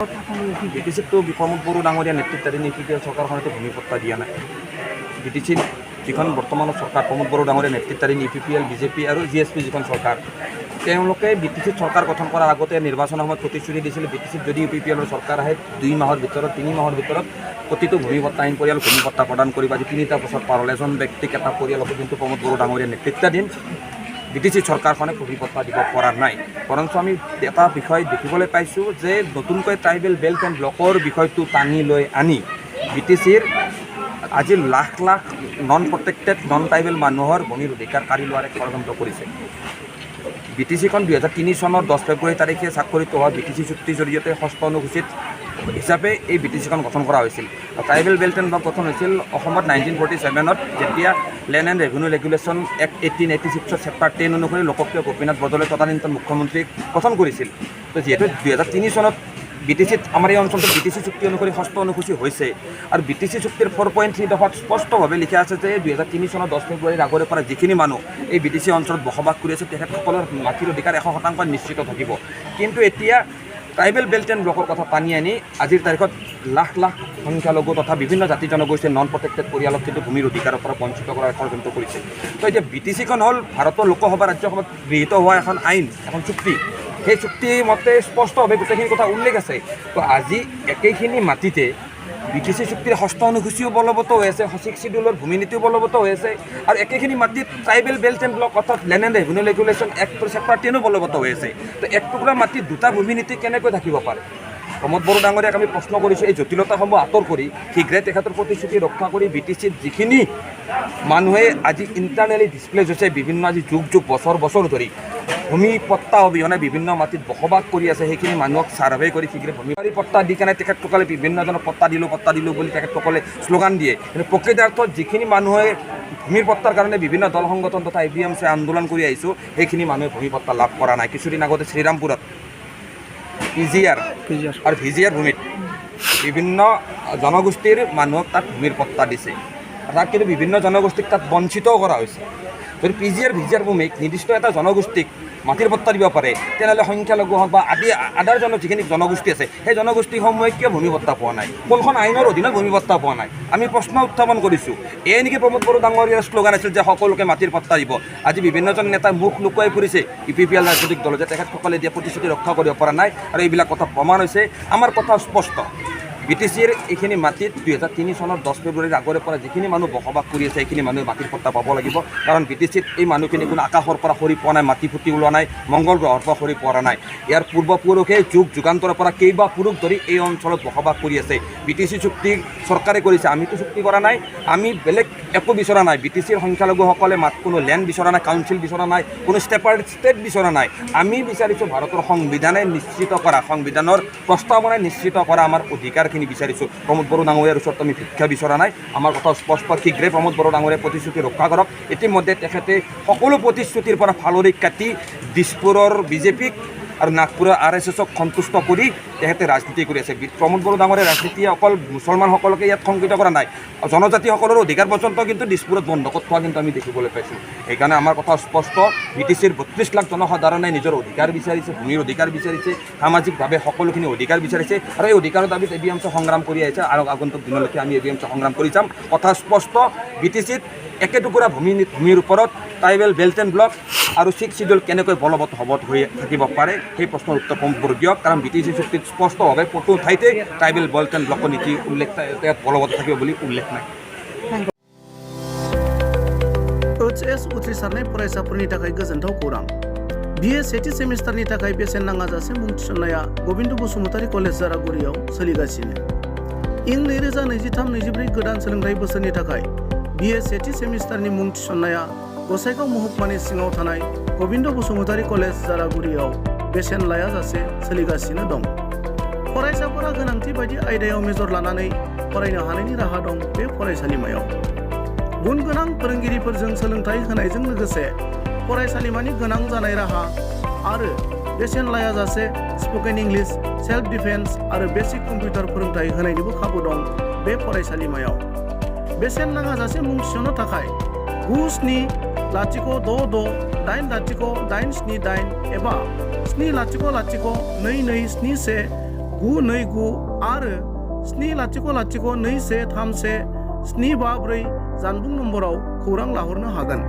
বিটিচিতটো প্ৰমোদ বড়ো ডাঙৰীয়া নেতৃত্বাধীন ইউপিপিএল চৰকাৰখনেতো ভূমিপত্তা দিয়া নাই। বিটিচিত যিখন বৰ্তমানৰ চৰকাৰ প্ৰমোদ বড়ো ডাঙৰীয়া নেতৃত্বাধীন ইউপিপিএল বিজেপি আৰু জিএছপি যিখন চৰকাৰ, তেওঁলোকে বিটিচিত চৰকাৰ গঠন কৰাৰ আগতে নিৰ্বাচনৰ সময়ত প্ৰতিশ্ৰুতি দিছিল বিটিচিত যদি ইউপিপিএলৰ চৰকাৰ আহে 2 মাহৰ ভিতৰত 3 মাহৰ ভিতৰত প্ৰতিটো ভূমিপত্তা আইন পৰিয়াল ভূমিপত্তা প্ৰদান কৰিব। আজি 3টা বছৰ পাৰ হ'ল, এজন ব্যক্তিক এটা পৰিয়ালকো কিন্তু প্ৰমোদ বড়ো ডাঙৰীয়া নেতৃত্বাধীন বিটিচি চৰকাৰখনে ভূমিপত্তা দিব পৰা নাই। বৰঞ্চ আমি এটা বিষয় দেখিবলৈ পাইছোঁ যে নতুনকৈ ট্ৰাইবেল বেল্ট এণ্ড ব্লকৰ বিষয়টো টানি লৈ আনি বিটিচিৰ আজি lakh lakh non protected non tribal মানুহৰ ভূমিৰ অধিকাৰ কাঢ়ি লোৱাৰ এক ষড়যন্ত্ৰ কৰিছে। বিটিচিখন 2003 চনৰ 10 ফেব্ৰুৱাৰী তাৰিখে স্বাক্ষৰিত হোৱা বিটিচি চুক্তিৰ জৰিয়তে ষষ্ঠ অনুসূচিত হিচাপে এই বিটিচিখন গঠন কৰা হৈছিল। ট্ৰাইবেল বেল্ট এণ্ড ব্লক গঠন হৈছিল অসমত 1947ত, যেতিয়া land and revenue regulation act 1886 chapter 10 অনুসৰি লোকপ্ৰিয় গোপীনাথ বৰদলৈ তদানীন্তন মুখ্যমন্ত্ৰীক গঠন কৰিছিল। তো যিহেতু 2003 চনত বিটিচিত আমাৰ এই অঞ্চলটোত বিটিচি চুক্তি অনুসৰি ষষ্ঠ অনুসূচী হৈছে আৰু বিটিচি চুক্তিৰ 4.3 দফাত স্পষ্টভাৱে লিখা আছে যে 2003 চনৰ 10 ফেব্ৰুৱাৰীৰ আগৰে পৰা যিখিনি মানুহ এই বিটিচি অঞ্চলত বসবাস কৰি আছে তেখেতসকলৰ মাটিৰ অধিকাৰ 100% নিশ্চিত থাকিব। কিন্তু এতিয়া ট্ৰাইবেল বেল্ট এণ্ড ব্লকৰ কথা টানি আনি আজিৰ তাৰিখত লাখ লাখ সংখ্যালঘু তথা বিভিন্ন জাতি জনগোষ্ঠীৰ নন প্ৰটেক্টেড পৰিয়ালক কিন্তু ভূমিৰ অধিকাৰৰ পৰা বঞ্চিত কৰাৰ ষড়যন্ত্ৰ কৰিছে। তো এতিয়া বিটিচিখন হ'ল ভাৰতৰ লোকসভা ৰাজ্যসভাত গৃহীত হোৱা এখন আইন, এখন চুক্তি। সেই চুক্তিৰ মতে স্পষ্টভাৱে গোটেইখিনি কথা উল্লেখ আছে। তো আজি একেখিনি মাটিতে বিটিচি চুক্তিৰ ষষ্ঠ অনুসূচীও বলবৎ হৈ আছে, 6 চিডিউলৰ ভূমি নীতিও বলবৎ হৈ আছে আৰু একেখিনি মাটিত ট্ৰাইবেল বেল্ট এণ্ড ব্লক অৰ্থাৎ land and revenue regulation act chapter 10 বলবৎ হৈ আছে। তো এক টুকুৰা মাটিত 2টা ভূমি নীতি কেনেকৈ থাকিব পাৰে? প্ৰমোদ বড়ো ডাঙৰীয়াক আমি প্ৰশ্ন কৰিছোঁ, এই জটিলতাসমূহ আঁতৰ কৰি শীঘ্ৰে তেখেতৰ প্ৰতিশ্ৰুতি ৰক্ষা কৰি বিটিচিত যিখিনি মানুহে আজি ইণ্টাৰনেলি ডিছপ্লেজ হৈছে, বিভিন্ন আজি যুগ বছৰ ধৰি ভূমি পট্টা অবিহনে বিভিন্ন মাটিত বসবাস কৰি আছে, সেইখিনি মানুহক ছাৰ্ভে কৰি শীঘ্ৰে ভূমি পট্টা দি কেনে তেখেতসকলে বিভিন্নজনক পট্টা দিলোঁ বুলি তেখেতসকলে শ্লোগান দিয়ে। কিন্তু প্ৰকৃতাৰ্থত যিখিনি মানুহে ভূমিৰ পট্টাৰ কাৰণে বিভিন্ন দল সংগঠন তথা APMC আন্দোলন কৰি আহিছোঁ, সেইখিনি মানুহে ভূমি পট্টা লাভ কৰা নাই। কিছুদিন আগতে শ্ৰীৰামপুৰত PGR আৰু VGR ভূমিত বিভিন্ন জনগোষ্ঠীৰ মানুহক তাত ভূমিৰ পট্টা দিছে, তাত কিন্তু বিভিন্ন জনগোষ্ঠীক তাত বঞ্চিতও কৰা হৈছে। যদি PGR VGR ভূমিক নিৰ্দিষ্ট এটা জনগোষ্ঠীক মাটিৰ পট্টা দিব পাৰে, তেনেহ'লে সংখ্যালঘু হওক বা আদাৰ যিখিনি জনগোষ্ঠী আছে সেই জনগোষ্ঠীসমূহে কিয় ভূমি পট্টা পোৱা নাই? কোনখন আইনৰ অধীনত ভূমি পট্টা পোৱা নাই? আমি প্ৰশ্ন উত্থাপন কৰিছোঁ। এই নেকি প্ৰমোদ বড়ো ডাঙৰীয়াৰ শ্লোগান আছিল যে সকলোকে মাটিৰ পট্টা দিব? আজি বিভিন্নজন নেতাই মুখ লুকুৱাই ফুৰিছে UPPL ৰাজনৈতিক দল যে তেখেতসকলে দিয়া প্ৰতিশ্ৰুতি ৰক্ষা কৰিব পৰা নাই আৰু এইবিলাক কথা প্ৰমাণ হৈছে। আমাৰ কথা স্পষ্ট, বিটিচিৰ এইখিনি মাটিত 2003 চনৰ 10 ফেব্ৰুৱাৰীৰ আগৰে পৰা যিখিনি মানুহ বসবাস কৰি আছে সেইখিনি মানুহে মাটিৰ পট্টা পাব লাগিব। কাৰণ বিটিচিত এই মানুহখিনি কোনো আকাশৰ পৰা সৰি পোৱা নাই, মাটি ফুটি ওলোৱা নাই, মংগল গ্ৰহৰ পৰা সৰি পৰা নাই। ইয়াৰ পূৰ্বপুৰুষে যুগান্তৰৰ পৰা কেইবা পুৰুষ ধৰি এই অঞ্চলত বসবাস কৰি আছে। বিটিচি চুক্তি চৰকাৰে কৰিছে, আমিতো চুক্তি কৰা নাই, আমি বেলেগ একো বিচৰা নাই। বিটিচিৰ সংখ্যালঘুসকলে কোনো লেণ্ড বিচৰা নাই, কাউন্সিল বিচৰা নাই, কোনো ষ্টেট বিচৰা নাই। আমি বিচাৰিছোঁ ভাৰতৰ সংবিধানে নিশ্চিত কৰা, সংবিধানৰ প্ৰস্তাৱনাই নিশ্চিত কৰা আমাৰ অধিকাৰখিনি বিচাৰিছোঁ। প্ৰমোদ বড়ো ডাঙৰীয়াৰ ওচৰত আমি ভিক্ষা বিচৰা নাই। আমাৰ কথা স্পষ্ট, শীঘ্ৰে প্ৰমোদ বড়ো ডাঙৰীয়াৰ প্ৰতিশ্ৰুতি ৰক্ষা কৰক। ইতিমধ্যে তেখেতে সকলো প্ৰতিশ্ৰুতিৰ পৰা ফালৰি কাটি দিছপুৰৰ বিজেপিক আৰু নাগপুৰৰ RSSক সন্তুষ্ট কৰি তেখেতে ৰাজনীতি কৰি আছে। প্ৰমোদ বড়ো ডাঙৰীয়া ৰাজনীতি অকল মুছলমানসকলকে ইয়াত শংকিত কৰা নাই, জনজাতিসকলৰ অধিকাৰ পৰ্যন্ত কিন্তু দিছপুৰত বন্ধকত থোৱা কিন্তু আমি দেখিবলৈ পাইছোঁ। সেইকাৰণে আমাৰ কথা স্পষ্ট, বিটিচিৰ 32 লাখ জনসাধাৰণে নিজৰ অধিকাৰ বিচাৰিছে, ভূমিৰ অধিকাৰ বিচাৰিছে, সামাজিকভাৱে সকলোখিনি অধিকাৰ বিচাৰিছে আৰু এই অধিকাৰৰ দাবীত APMC সংগ্ৰাম কৰি আহিছে আৰু আগন্তুক দিনলৈকে আমি APMC সংগ্ৰাম কৰি যাম। কথা স্পষ্ট, বিটিচিত একেটুকুৰা ভূমিৰ ওপৰত ট্ৰাইবেল বেল্ট এণ্ড ব্লক আৰু 6 চিডিউল কেনেকৈ বলবৎ হৈ থাকিব পাৰে সেই প্ৰশ্নৰ উত্তৰ প্ৰমোদ বড়ো দিয়ক। কাৰণ বিটিচি চুক্তিত স্পষ্টভাৱে ক'তো ঠাইতে ট্ৰাইবেল বেল্ট এণ্ড ব্লকৰ নীতি ইয়াত বলবৎ থাকিব বুলি উল্লেখ নাই। HS उथ्रिसारनाय फरायसाफोरनि थाखाय गोजोनथाव खौरां। BA सेथि सेमिस्टारनि थाखाय बेसेन नाङाजासे मुं थिसननाया गबिन्द बसुमतारी कलेज जारागुरियाव सोलिगासिनो। इं 2023-24 गोदान सोलोंथाइ बोसोरनि थाखाय BA सेथि सेमिस्टारनि मुं थिसननाया गसाइगाव महकुमानि सिङाव थानाय गबिन्द बसुमतारी कलेज जारागुरियाव बेसेन लायाजासे सोलिगासिनो दं। फरायसाफोरा गोनांथि बायदि आयदायाव मेजर लानानै फरायनो हानायनि राहा दं बे फरायसालिमायाव। गुन गोनां फोरोंगिरिफोरजों सोलोंथाइ होनायजों लोगोसे फरायसालिमानि गोनां जानाय राहा आरो बेसेन लायाजासे स्पोकेन इंलिश, सेल्फ डिफेन्स आरो बेसिक कम्पिउटार फोरोंथाइ होनायनिबो खाबु दं बे फरायसालिमायाव। बेसेन नाङाजासे मुं थिसननो थाखाय 9706680878 एबा 70022711 929 आरो 7002131 754 जानबुं नम्बराव खौरां लाहरनो हागोन।